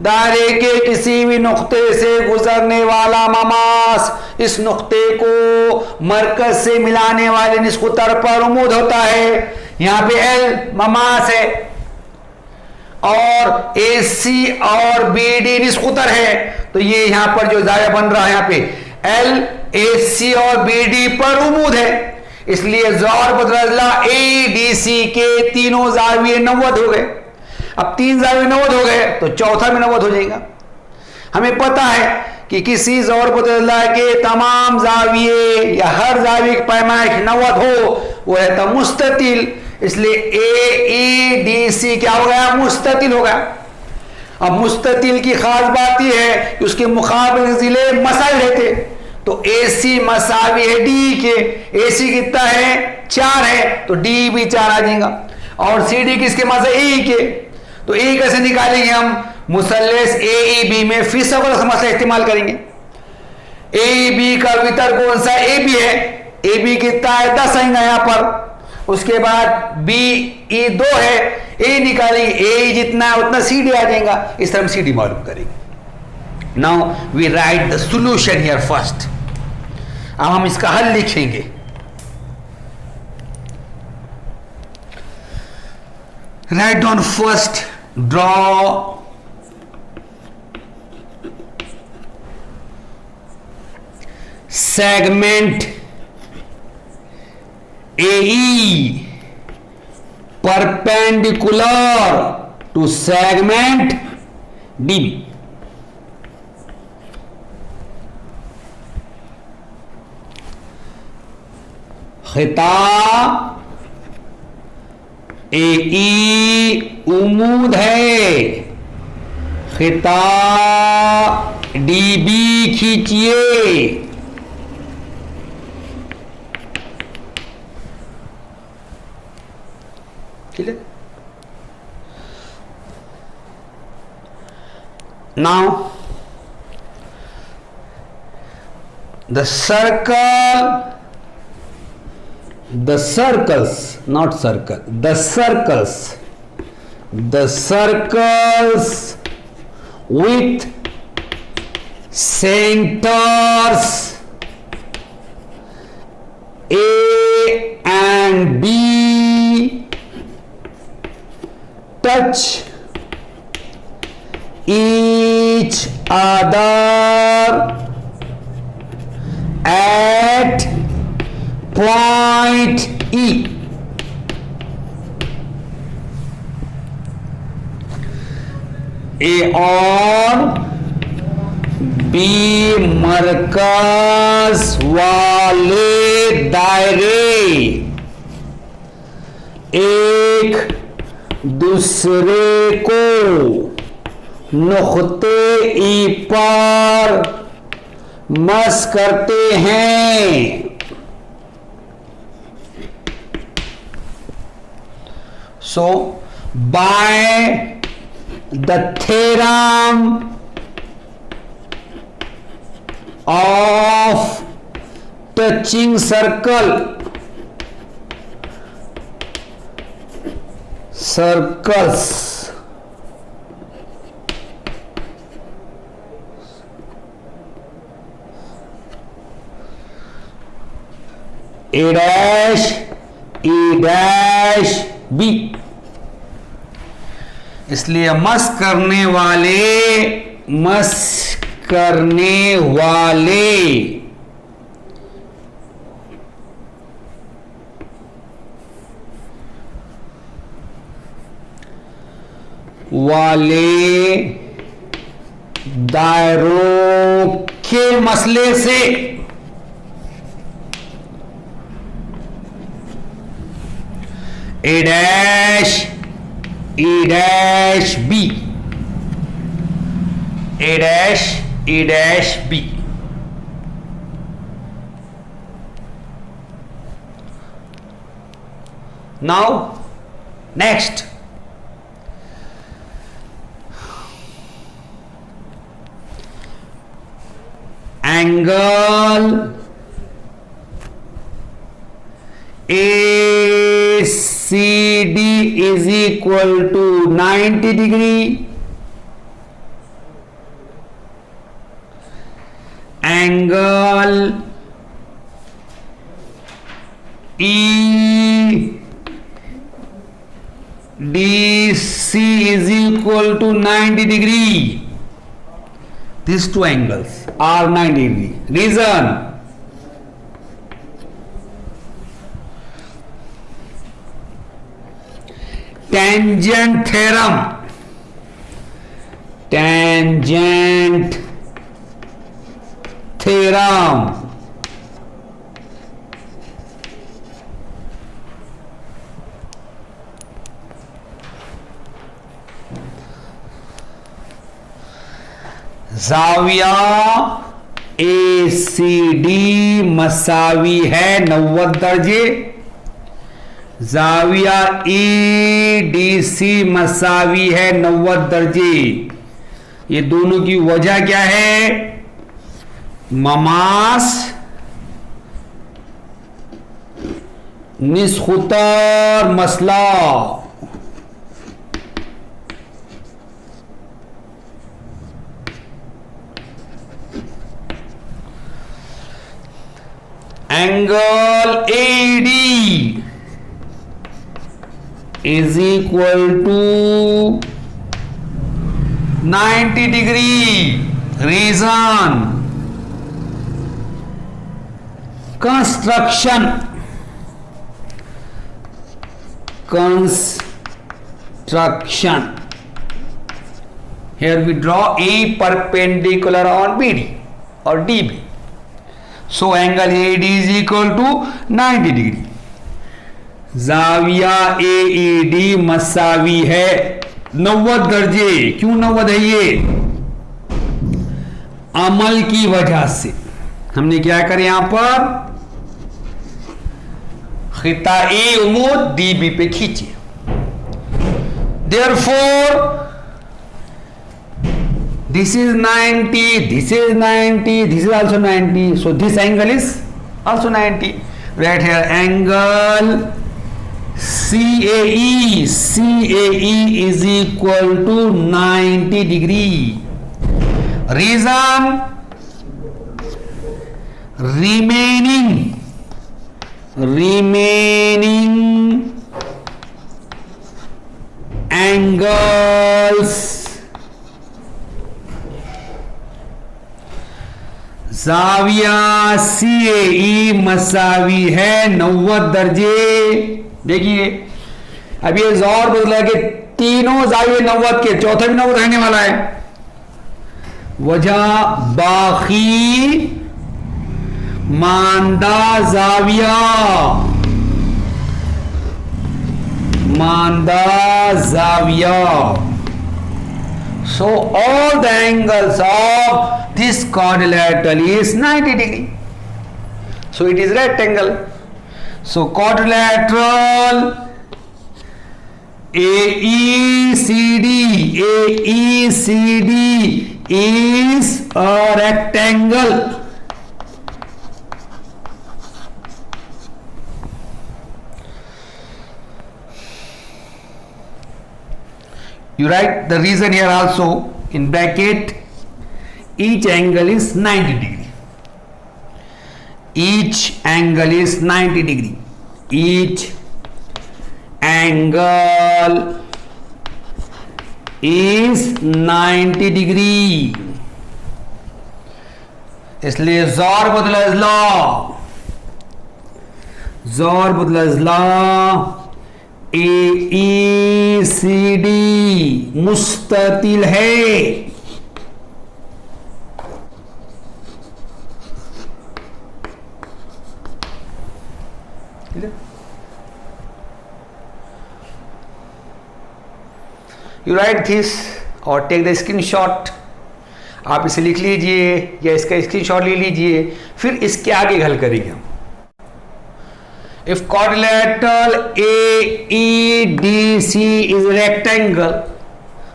दायरे के किसी भी नुक्ते से गुजरने वाला ममास इस नुक्ते को मरकज से मिलाने वाले निस्कुतर पर उम्मीद होता है. यहां पे L ममास है और AC और BD निस्कुतर है. तो ये यहां पर जो जाविया बन रहा है, यहां पे L AC और BD पर उम्मीद है, इसलिए जोर बदला AEDC के तीनों जाविये 90 हो गए. अब 3 जाविये 90 हो गए तो चौथा भी 90 हो जाएगा. हमें पता है कि किसी जोर बदला के तमाम जाविये या हर जाविये की पैमाइश 90 हो, वो रहता मुस्ततिल. इसलिए AEDC क्या हो गया, मुस्ततिल हो गया. अब मुस्ततिल की खास बात यह है कि उसके मुकाबले जिले मसाइल रहते. तो AC मसावी है D के. AC कितना है, 4 है, तो D भी 4 आ जाएगा. और CD किसके मसा E के. तो E कैसे निकालेंगे हम, मुसल्लस AEB में फिसगोरस मसला इस्तेमाल करेंगे. AEB का वितर कौन सा, AB है. AB कितना है, 10 आएगा यहां पर. उसके बाद BE 2 है, A निकालेंगे, A जितना है उतना CD आ जाएगा. इस तरह हम CD मालूम करेंगे. Now we write the solution here first. अब हम इसका हल लिखेंगे. Write down first, draw segment AE perpendicular to segment DB. खिता AE उम्मीद है, खिता DB खींचिए. clear? Now the circles, not circle, the circles with centers A and B touch each other at point E. A और B मरकज वाले दायरे एक दूसरे को नुक्ते ई पर मस करते हैं। So by the theorem of touching circles A dash E dash B, इसलिए मस करने वाले दायरों के मसले से A dash E dash B, A dash E dash B. Now next, angle ACD is equal to 90 degree. Angle EDC is equal to 90 degree. These two angles are 90 degree. Reason: tangent theorem. Tangent theorem. जाविया ACD मसावी है 90 दर्जे, जाविया EDC मसावी है 90 दर्जे। ये दोनों की वजह क्या है? ममास निस्खुतर मसला। Angle AD is equal to 90 degree. Reason: construction. Here we draw A perpendicular on BD or DB. So angle AD is equal to 90 degree. जाविया AED मसावी है 90 दर्जे। क्यों 90 है? ये अमल की वजह से हमने क्या करे, यहां पर खिता ए उमूद DB पे खींचे। Therefore this is 90, this is 90, this is also 90, so this angle is also 90. Right here, angle CAE is equal to 90 degree. Reason: remaining angles जाविया CAE मसावी है 90 दर्जे। देखिए अब ये जोर बदला कि तीनों जाविये 90 के, चौथा भी 90 रहने वाला है। वजह बाकी मांदा जाविया, मांदा जाविया। So all the angles of this quadrilateral is 90 degree. So it is rectangle. So quadrilateral AECD, AECD is a rectangle. You write the reason here also in bracket. Each angle is 90 degree. Each angle is 90 degree. Each angle is 90 degree. इसलिए जोर बदला इजला, जोर बदला इजला। AECD मुस्ततिल है। You write this और take the screenshot. आप इसे लिख लीजिए या इसका स्क्रीनशॉट ले लीजिए, फिर इसके आगे हल करेंगे हम। If quadrilateral AEDC is a rectangle,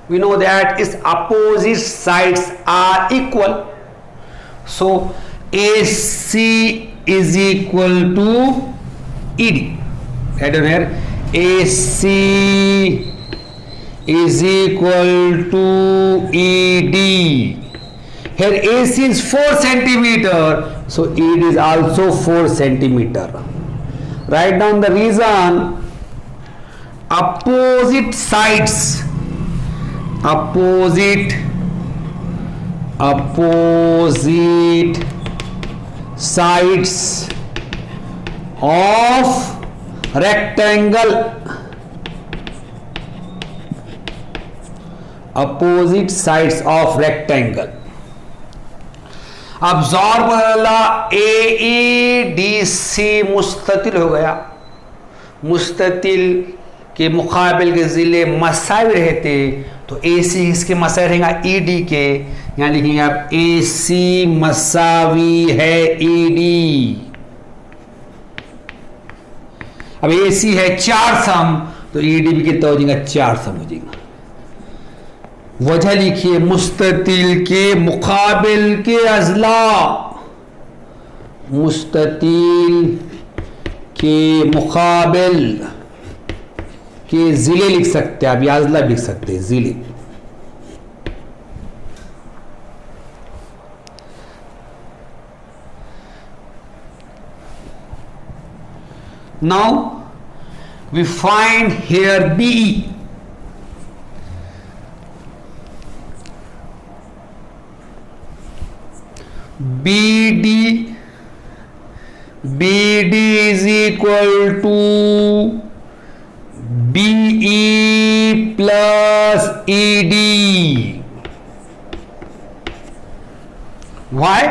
we know that its opposite sides are equal. So AC is equal to ED. Add on here. AC is equal to ED. Here AC is 4 centimeter, so ED is also 4 centimeter. Write down the reason. Opposite sides, opposite sides of rectangle, opposite sides of rectangle. अब जोर बदला, AEDC मुस्ततिल हो गया। मुस्ततिल के मुकाबिल के ज़िले मसावी रहते तो AC इसके मसावी रहेगा ED के, यहाँ लिखेंगे आप AC मसावी है ED। अब AC है 4 सम तो ED भी कितना हो जाएगा, 4 सम हो जाएगा। वजह लिखिए, मुस्ततिल के मुकाबिल के अजला, मुस्ततिल के मुकाबिल के जिले लिख सकते हैं आप, या अजला लिख सकते हैं, जिले। Now we find here BE. BD is equal to BE plus ED. Why?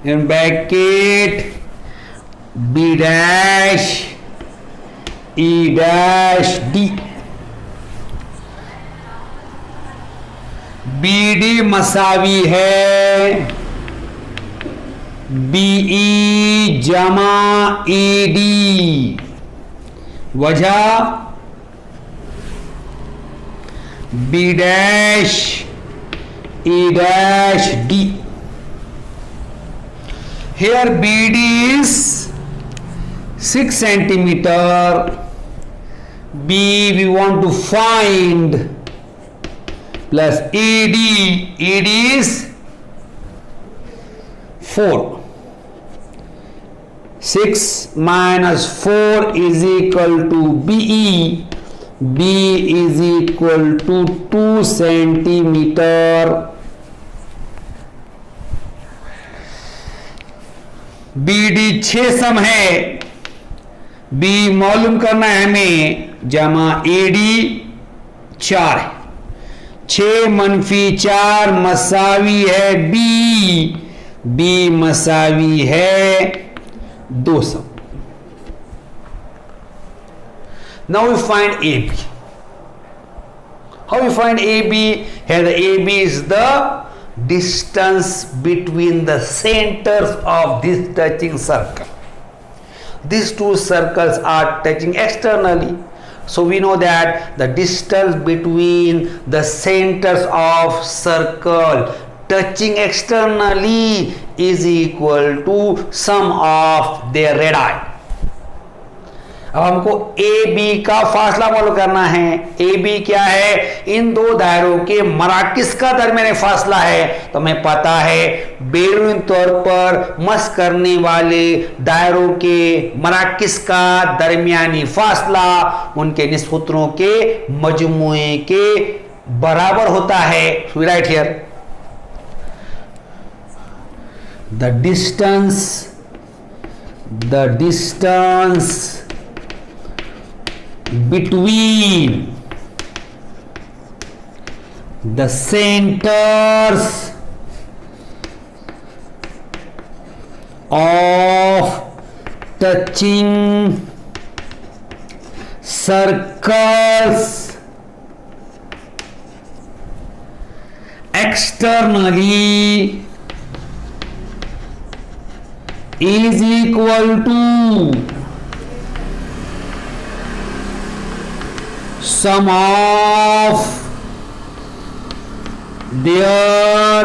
In bracket B dash E dash D. BD मसावी है BE जमा ED। वजह B dash E dash D. Here BD is 6 centimeter. B we want to find plus ED. ED is 4. 6 minus 4 is equal to BE. B is equal to 2 centimeter. BD 6 सम है, B मालूम करना है हमें, जमा AD 4 है, 6 - 4 मसावी है B मसावी है 2 सम। Now we find AB. How we find AB? Here the AB is the distance between the centers of this touching circle. These two circles are touching externally. So we know that the distance between the centers of circle touching externally is equal to sum of their radii. अब हमको A B का फासला मालूम करना है। A B क्या है? इन दो दायरों के मराकिस का दरमियानी फासला है। तो हमें पता है बैरूनी तौर पर मस करने वाले दायरों के मराकिस का दरमियानी फासला उनके निस्बतों के मजमुए के बराबर होता है। So we write here the distance between the centers of touching circles externally is equal to sum of their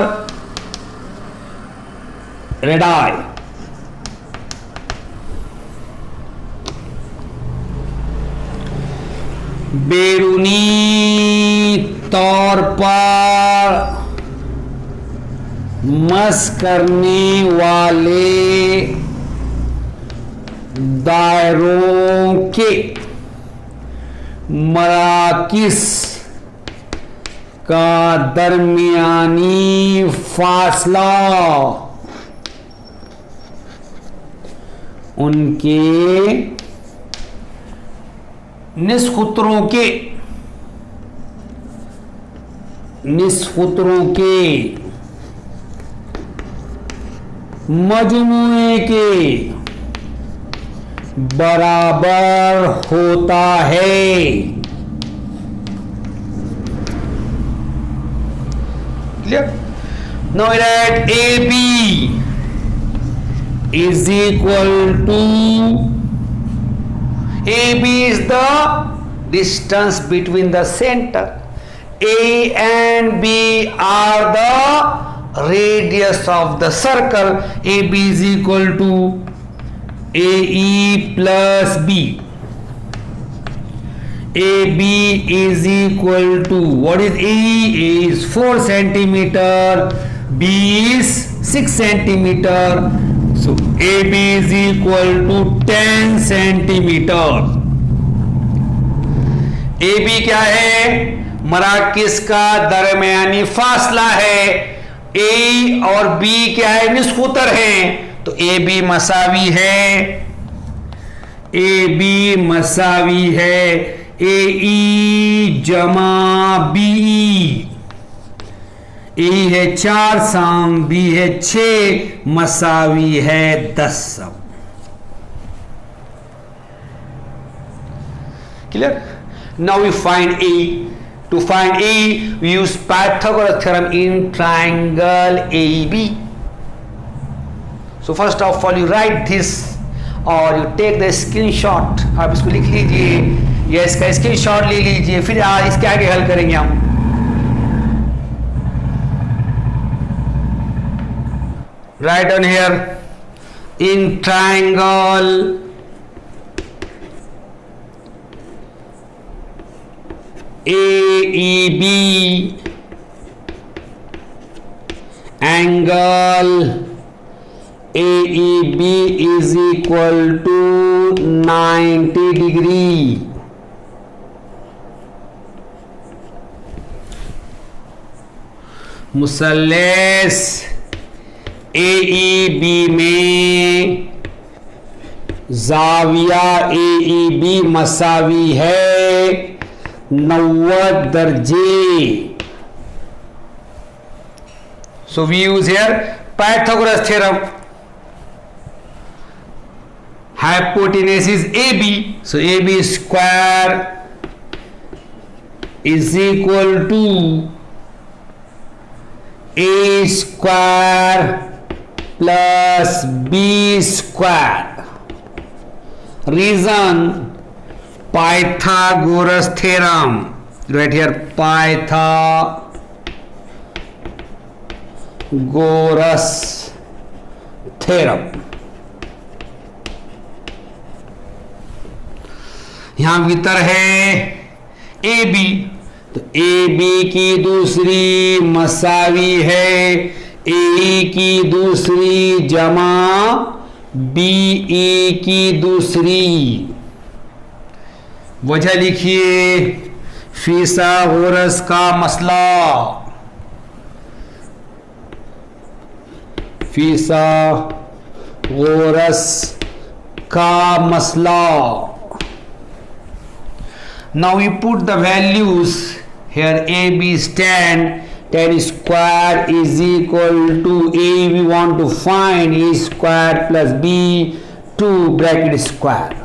radii. बैरूनी तौर पर मस करने वाले दायरों के मराकिस का दरमियानी फासला उनके निस्फुतरों के मजमूए के बराबर होता है। Clear? Now write AB is equal to, AB is the distance between the center. A and B are the radius of the circle. AB is equal to AE plus B. AB is equal to, what is AE? A is 4 centimeter, B is 6 centimeter. So AB is equal to 10 centimeter. AB क्या है? मराकिस का दरमियानी फासला है। A और B क्या है? निस्फुतर हैं। तो ए बी मसावी है ए ई जमा बी। ए है 4 सम, बी है 6, मसावी है 10 सम। Clear? Now we find A. To find A, we use Pythagoras theorem in triangle AB. So first of all you write this और you take the screenshot. आप इसको लिख लीजिए या इसका स्क्रीनशॉट ले लीजिए, फिर इसके आगे हल करेंगे हम। Write on here in triangle AEB angle AEB is equal to 90 degree. मुसल्लस AEB में जाविया AEB मसावी है 90 दर्जे। So we use here Pythagoras theorem. Hypotenuse is AB, so AB square is equal to A square plus B square. Reason Pythagoras theorem. Right here Pythagoras theorem. यहां भीतर है A B, तो A B की दूसरी मसावी है ए की दूसरी जमा बी ई की दूसरी। वजह लिखिए फिसागोरस का मसला। फिसागोरस का मसला। Now we put the values here. AB is 10. 10 square is equal to A. We want to find A square plus B 2 bracket square.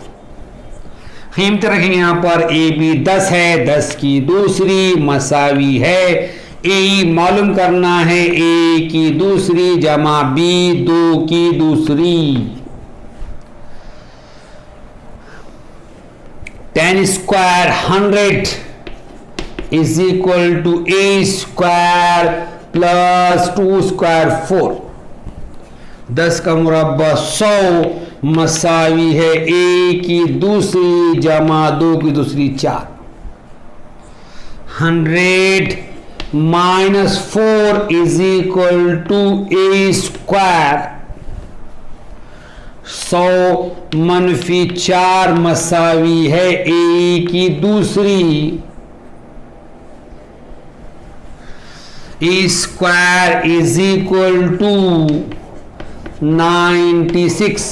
कीमत रखेंगे यहाँ पर AB 10 है, 10 की दूसरी मसावी है A मालूम करना है A की दूसरी जमा B 2 की दूसरी। 10 square 100 is equal to A square plus 2 square 4। 10 का मुरब्बा 100 मसावी है A की दूसरी जमा 2 की दूसरी 4। 100 minus 4 is equal to A square। 100 मनफी 4 मसावी है A की दूसरी। A square is equal to 96।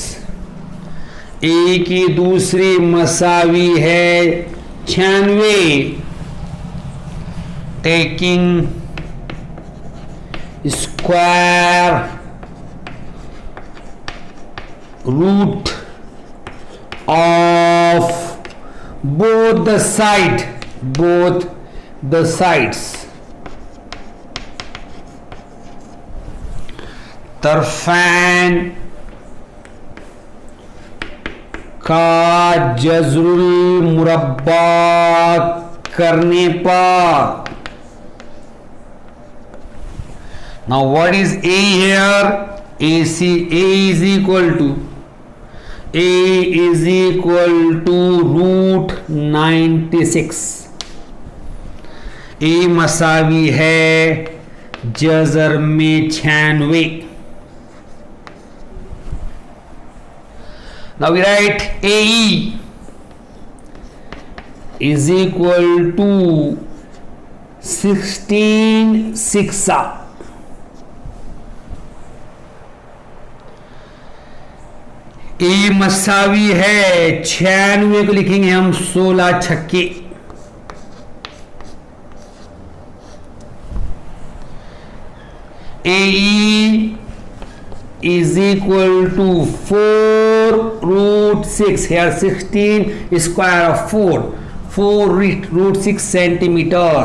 A की दूसरी मसावी है 96। Taking square root of both the sides। तरफैन का जज़रुल मुरब्बा करने पर। Now what is A here? AC A is equal to root 96। A मसावी है जज़र में 96। Now we write AE is equal to 16 6। ए मसावी है 96 को लिखेंगे हम 16 छक्के। AE is equal to 4 root 6। here 16 square of 4 root 6 centimetre.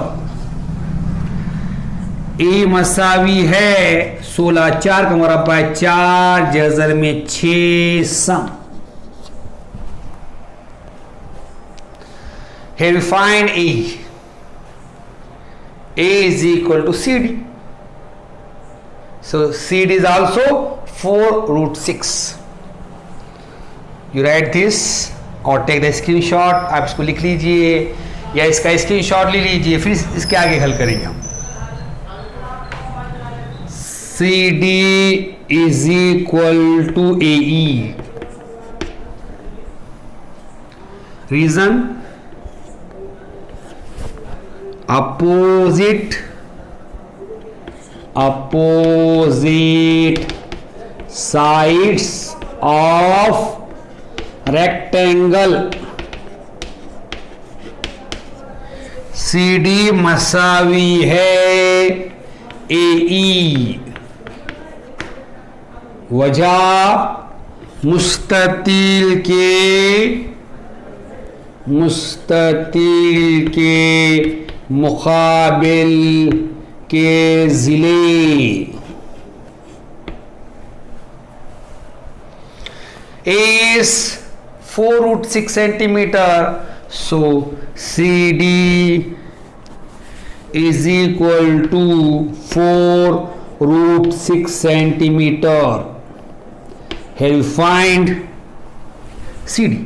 A मसावी है 16 4 का मुरब्बा 4 जज़र में 6 सम। Here we find A is equal to CD, so CD is also 4 root 6। You write this और टेक द स्क्रीनशॉट। आप इसको लिख लीजिए या इसका स्क्रीनशॉट ले लीजिए, फिर इसके आगे हल करेंगे हम। CD is equal to AE। Reason opposite sides of rectangle CD मसावी है AE। वजह मुस्ततील के मुकाबिल के ज़िले is 4√6 centimeter, so CD is equal to 4√6 centimeter. Here you find CD.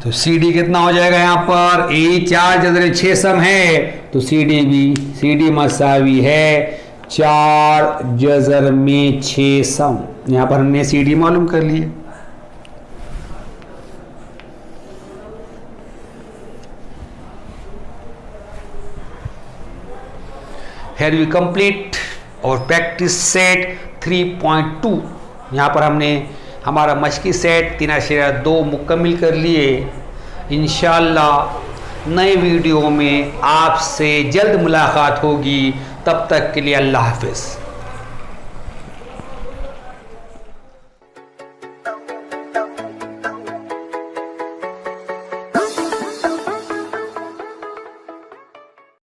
तो CD कितना हो जाएगा यहाँ पर? A 4 जज़र 6 सम है तो CD मसावी है 4 जज़र में 6 सम। यहाँ पर हमने CD मालूम कर लिए। Here we complete और प्रैक्टिस सेट 3.2। यहाँ पर हमने हमारा मशकी सेट 3.2 मुकम्मल कर लिए। इंशाअल्लाह नए वीडियो में आपसे जल्द मुलाकात होगी। तब तक के लिए अल्लाह हाफ़िज़।